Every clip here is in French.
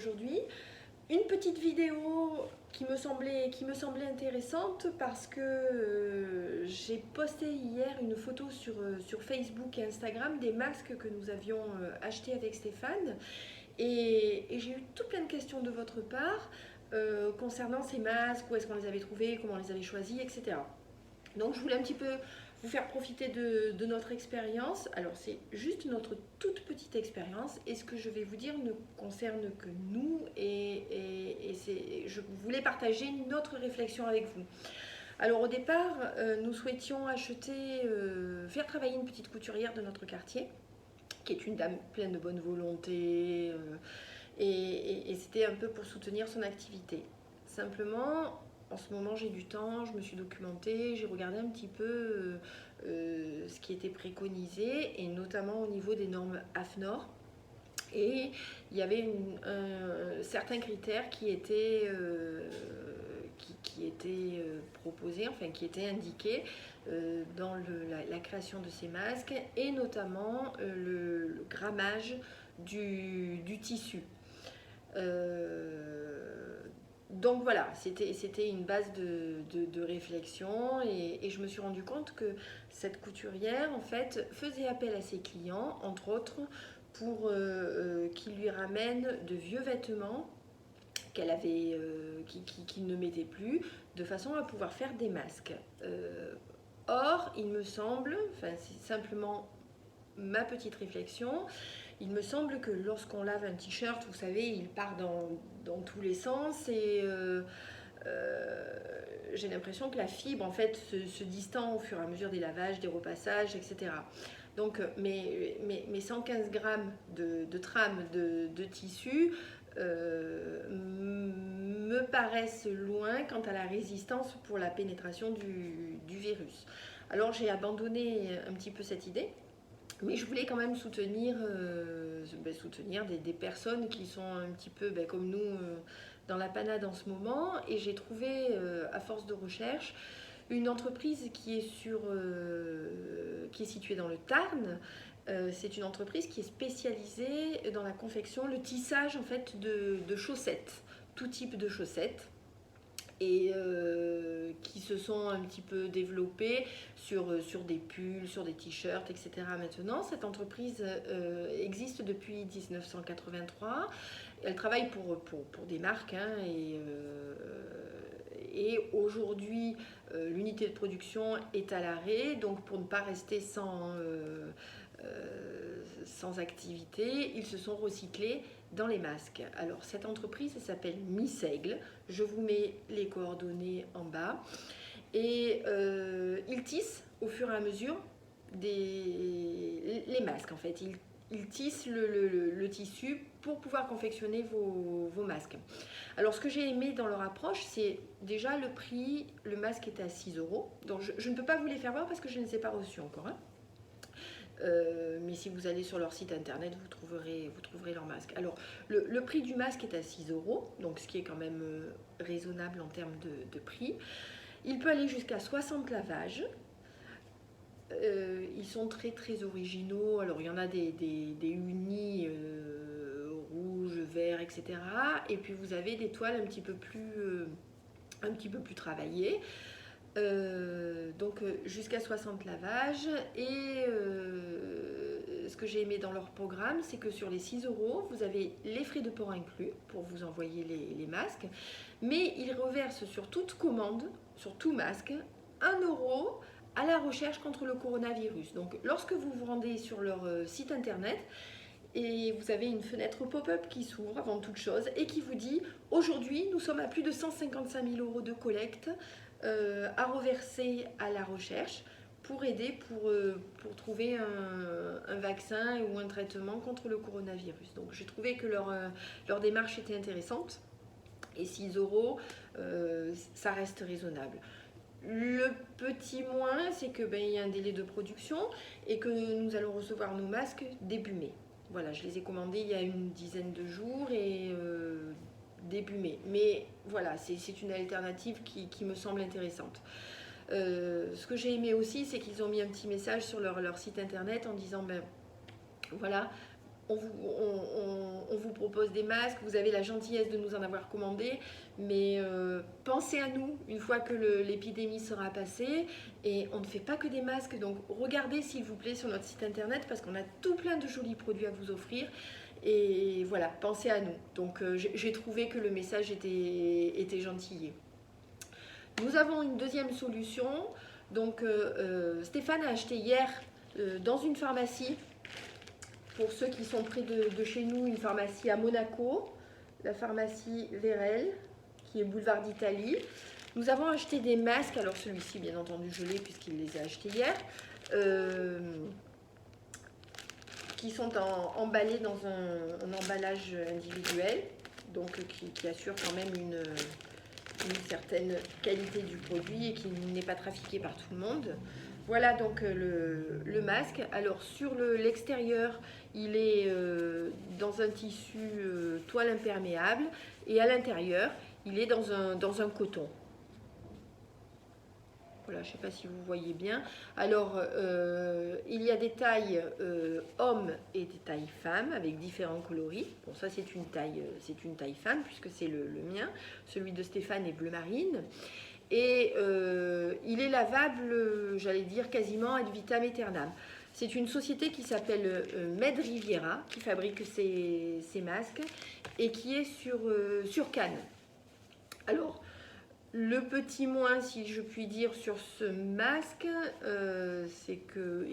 aujourd'hui. Une petite vidéo qui me semblait intéressante parce que j'ai posté hier une photo sur Facebook et Instagram des masques que nous avions achetés avec Stéphane et j'ai eu tout plein de questions de votre part concernant ces masques, où est-ce qu'on les avait trouvés, comment on les avait choisis, etc. Donc je voulais un petit peu vous faire profiter de notre expérience. Alors c'est juste notre toute petite expérience et ce que je vais vous dire ne concerne que nous et je voulais partager notre réflexion avec vous. Alors au départ, nous souhaitions faire travailler une petite couturière de notre quartier qui est une dame pleine de bonne volonté et c'était un peu pour soutenir son activité. Simplement, en ce moment, j'ai du temps, je me suis documentée, j'ai regardé un petit peu ce qui était préconisé, et notamment au niveau des normes AFNOR. Et il y avait certains critères qui étaient proposés, enfin qui étaient indiqués dans la création de ces masques, et notamment le grammage du tissu. Donc voilà, c'était une base de réflexion et je me suis rendu compte que cette couturière en fait faisait appel à ses clients, entre autres, pour qu'ils lui ramènent de vieux vêtements qu'elle avait, qui ne mettait plus, de façon à pouvoir faire des masques. Or, il me semble, enfin c'est simplement ma petite réflexion, il me semble que lorsqu'on lave un t-shirt, vous savez, il part dans tous les sens et j'ai l'impression que la fibre en fait se distend au fur et à mesure des lavages, des repassages, etc. Donc mes 115 grammes de trame de tissu me paraissent loin quant à la résistance pour la pénétration du virus. Alors j'ai abandonné un petit peu cette idée. Mais je voulais quand même soutenir des personnes qui sont un petit peu comme nous dans la panade en ce moment. Et j'ai trouvé, à force de recherche, une entreprise qui est située dans le Tarn. C'est une entreprise qui est spécialisée dans la confection, le tissage en fait de chaussettes, tout type de chaussettes, et qui se sont un petit peu développés sur des pulls, sur des t-shirts, etc. Maintenant, cette entreprise existe depuis 1983. Elle travaille pour des marques et aujourd'hui, l'unité de production est à l'arrêt. Donc, pour ne pas rester sans activité, ils se sont recyclés dans les masques. Alors cette entreprise s'appelle Miss Aigle, je vous mets les coordonnées en bas, et ils tissent au fur et à mesure les masques en fait. Ils tissent le tissu pour pouvoir confectionner vos masques. Alors ce que j'ai aimé dans leur approche, c'est déjà le prix. Le masque est à 6 euros, donc je ne peux pas vous les faire voir parce que je ne les ai pas reçus encore, hein. Mais si vous allez sur leur site internet, vous trouverez leur masque. Alors, le prix du masque est à 6 euros, donc ce qui est quand même raisonnable en termes de prix. Il peut aller jusqu'à 60 lavages. Ils sont très très originaux. Alors, il y en a des unis rouges, verts, etc. Et puis, vous avez des toiles un petit peu plus travaillées. Donc jusqu'à 60 lavages, et ce que j'ai aimé dans leur programme, c'est que sur les 6 euros, vous avez les frais de port inclus pour vous envoyer les masques, mais ils reversent sur toute commande, sur tout masque, 1 euro à la recherche contre le coronavirus. Donc lorsque vous vous rendez sur leur site internet, et vous avez une fenêtre pop-up qui s'ouvre avant toute chose et qui vous dit: aujourd'hui nous sommes à plus de 155 000 euros de collecte à reverser à la recherche pour aider pour trouver un vaccin ou un traitement contre le coronavirus. Donc j'ai trouvé que leur démarche était intéressante, et 6 euros, ça reste raisonnable. Le petit moins, c'est que il y a un délai de production et que nous allons recevoir nos masques début mai. Voilà, je les ai commandés il y a une dizaine de jours et début mai. Mais voilà, c'est une alternative qui me semble intéressante. Ce que j'ai aimé aussi, c'est qu'ils ont mis un petit message sur leur site internet en disant voilà, on vous propose des masques, vous avez la gentillesse de nous en avoir commandé, mais pensez à nous une fois que l'épidémie sera passée. Et on ne fait pas que des masques, donc regardez s'il vous plaît sur notre site internet parce qu'on a tout plein de jolis produits à vous offrir. Et voilà, pensez à nous. Donc j'ai trouvé que le message était gentil. Nous avons une deuxième solution. Donc Stéphane a acheté hier dans une pharmacie, pour ceux qui sont près de chez nous, une pharmacie à Monaco, la pharmacie Vérel, qui est boulevard d'Italie. Nous avons acheté des masques, alors celui-ci bien entendu je l'ai puisqu'il les a achetés hier, qui sont emballés dans un emballage individuel, donc qui assure quand même une certaine qualité du produit et qui n'est pas trafiqué par tout le monde. Voilà donc le masque. Alors sur l'extérieur, il est dans un tissu toile imperméable et à l'intérieur, il est dans un coton. Voilà, je ne sais pas si vous voyez bien. Alors, il y a des tailles hommes et des tailles femmes avec différents coloris. Bon, ça c'est une taille femme puisque c'est le mien. Celui de Stéphane est bleu marine. Et il est lavable, j'allais dire, quasiment ad vitam aeternam. C'est une société qui s'appelle Med Riviera, qui fabrique ces masques et qui est sur Cannes. Alors, le petit moins, si je puis dire, sur ce masque, c'est que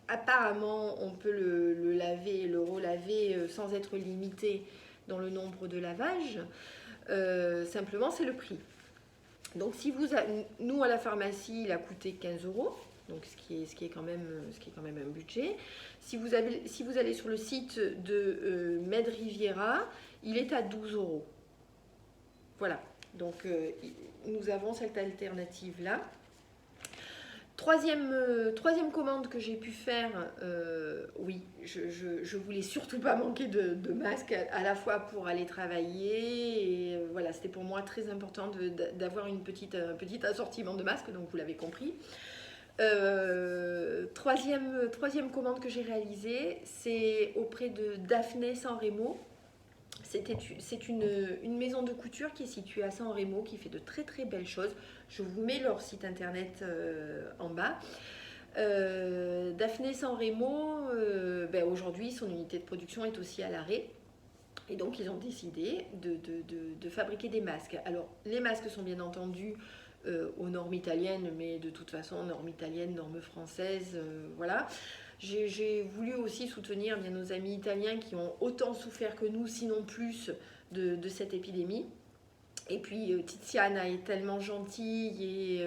apparemment on peut le laver, le relaver sans être limité dans le nombre de lavages. Simplement, c'est le prix. Donc, nous à la pharmacie, il a coûté 15 €, donc ce qui est quand même un budget. Si vous allez sur le site de Med Riviera, il est à 12 €. Voilà. Donc, nous avons cette alternative-là. Troisième commande que j'ai pu faire, oui, je voulais surtout pas manquer de masques à la fois pour aller travailler. Et voilà, c'était pour moi très important d'avoir un petit assortiment de masques, donc vous l'avez compris. Troisième commande que j'ai réalisée, c'est auprès de Daphné San Remo. C'est une maison de couture qui est située à San Remo, qui fait de très très belles choses. Je vous mets leur site internet en bas. Daphné San Remo, aujourd'hui, son unité de production est aussi à l'arrêt. Et donc, ils ont décidé de fabriquer des masques. Alors, les masques sont bien entendu aux normes italiennes, mais de toute façon, normes italiennes, normes françaises, voilà. J'ai voulu aussi soutenir bien nos amis italiens qui ont autant souffert que nous, sinon plus, de cette épidémie. Et puis Tiziana est tellement gentille et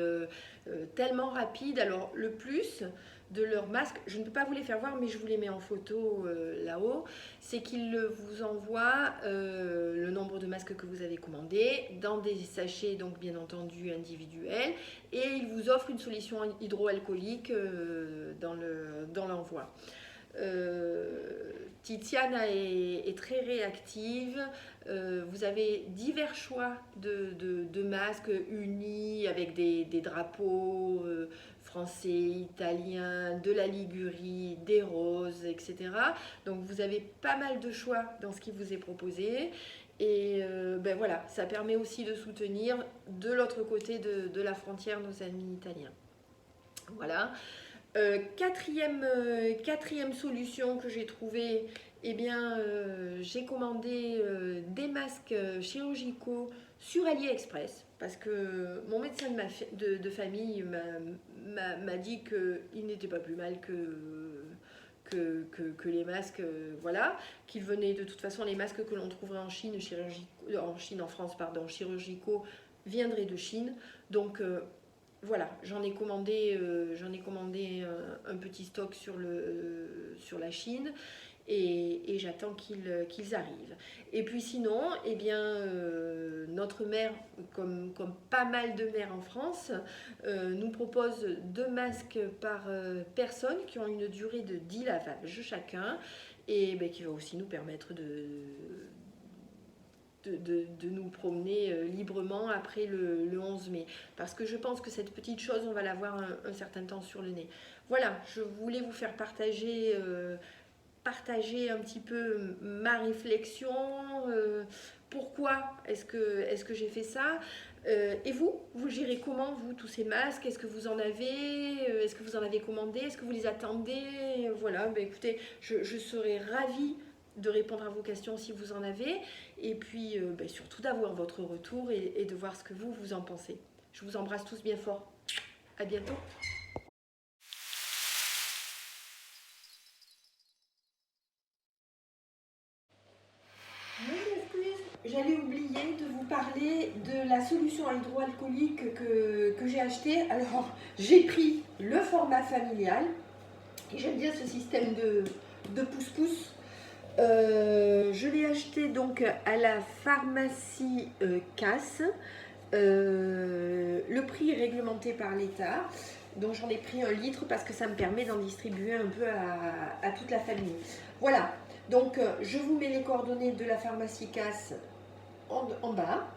tellement rapide. Alors le plus de leurs masques, je ne peux pas vous les faire voir, mais je vous les mets en photo là-haut, c'est qu'ils vous envoient le nombre de masques que vous avez commandés dans des sachets, donc bien entendu individuels, et ils vous offrent une solution hydroalcoolique dans l'envoi. Tiziana est très réactive. Vous avez divers choix de masques unis avec des drapeaux français, italiens, de la Ligurie, des roses, etc. Donc vous avez pas mal de choix dans ce qui vous est proposé. Et voilà, ça permet aussi de soutenir de l'autre côté de la frontière nos amis italiens. Voilà. Quatrième solution que j'ai trouvée, eh bien, j'ai commandé des masques chirurgicaux sur AliExpress parce que mon médecin de famille m'a dit qu'il n'était pas plus mal que les masques, voilà, qu'ils venaient de toute façon, les masques que l'on trouverait en Chine, en France, pardon, chirurgicaux, viendraient de Chine. Donc, voilà, j'en ai commandé un petit stock sur la Chine et j'attends qu'ils arrivent. Et puis sinon, eh bien, notre maire, comme pas mal de maires en France, nous propose 2 masques par personne qui ont une durée de 10 lavages chacun et qui va aussi nous permettre de nous promener librement après le 11 mai. Parce que je pense que cette petite chose, on va l'avoir un certain temps sur le nez. Voilà, je voulais vous faire partager partager un petit peu ma réflexion. Pourquoi est-ce que j'ai fait ça? Et vous gérez comment, vous, tous ces masques? Est-ce que vous en avez? Est-ce que vous en avez commandé? Est-ce que vous les attendez? Voilà, ben écoutez, je serais ravie de répondre à vos questions si vous en avez. Et puis, ben surtout d'avoir votre retour et de voir ce que vous en pensez. Je vous embrasse tous bien fort. À bientôt. Mes excuses, j'allais oublier de vous parler de la solution hydroalcoolique que j'ai achetée. Alors, j'ai pris le format familial et j'aime bien ce système de pouce-pouce. Je l'ai acheté donc à la pharmacie Casse. Le prix est réglementé par l'État. Donc j'en ai pris 1 litre parce que ça me permet d'en distribuer un peu à toute la famille. Voilà, donc je vous mets les coordonnées de la pharmacie Casse en bas.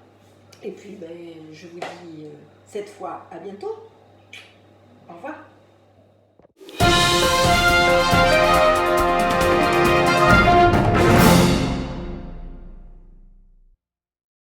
Et puis ben, je vous dis cette fois à bientôt. Au revoir.